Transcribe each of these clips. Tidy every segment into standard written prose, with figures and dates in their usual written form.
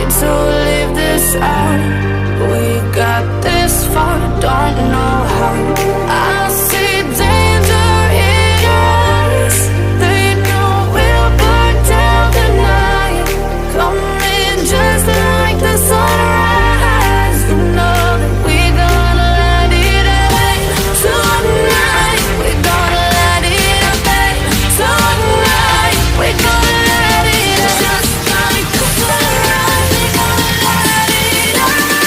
to leave this out. We got this far, don't know how. I see danger in your eyes. They know we'll burn down the night. Coming just like the sunrise. You know that we gonna let it rain. Tonight we gonna let it rain. Tonight we gonna let it rain. Just like the sunrise, we gonna let it rain.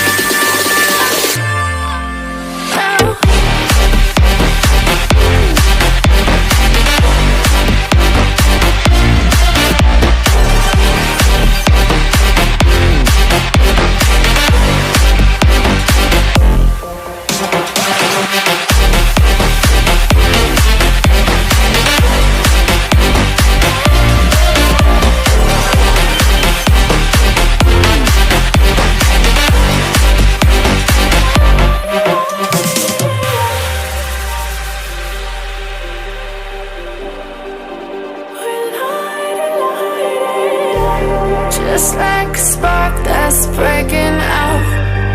Just like a spark that's breaking out.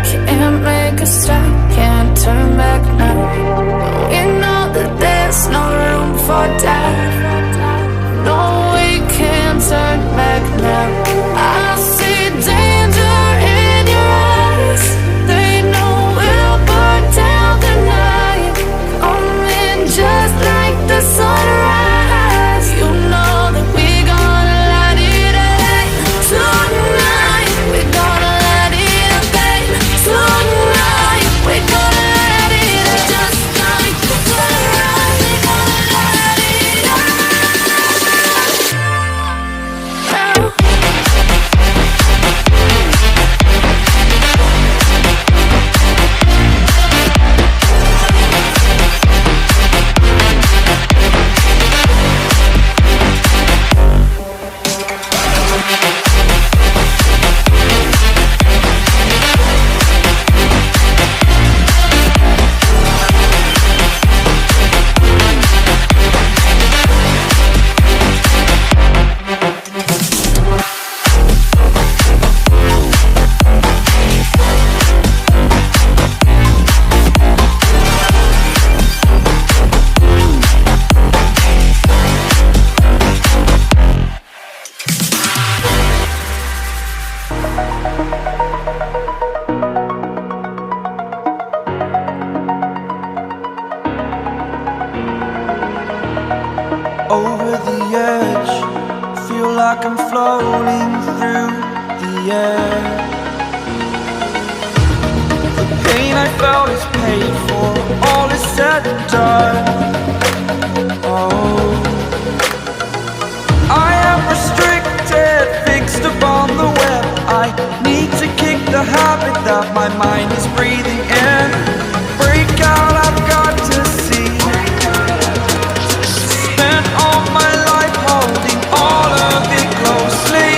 Can't make a stop, can't turn back now. We know that there's no room for doubt. No, we can't turn back now. I see danger in your eyes. They know we'll burn down the night. Coming just like the sunrise. You know that we gonna let it rain. Tonight we gonna let it rain. Tonight we gonna let it rain. Just like the sunrise, we gonna let it rain. Over the edge, feel like I'm floating through the air. The pain I felt is paid for, all is said and done. Oh, I am restricted, fixed upon the web. I need to kick the habit that my mind is breathing in. Break out, I've got to see. Spent all my life holding all of it closely.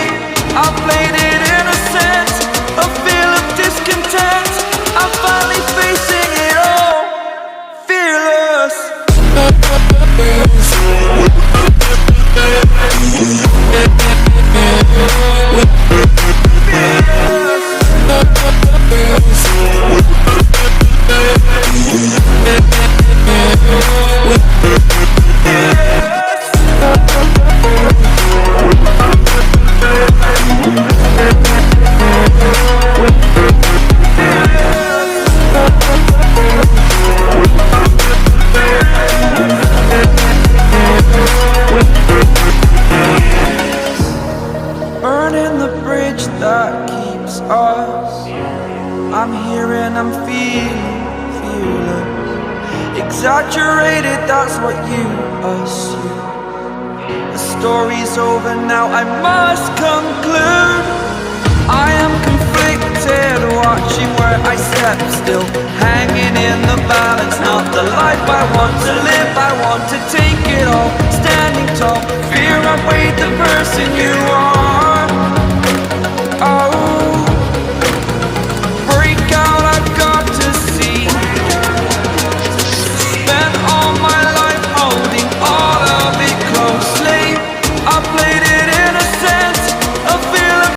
I played it innocent, a feel of discontent. I'm finally facing it all, fearless. Burning the bridge that keeps us. I'm here and I'm feeling fearless. Exaggerated, that's what you assume. The story's over now, I must conclude. I am conflicted, watching where I step still, hanging in the balance. Not the life I want to live, I want to take it all. Standing tall, fear I've weighed the person you are.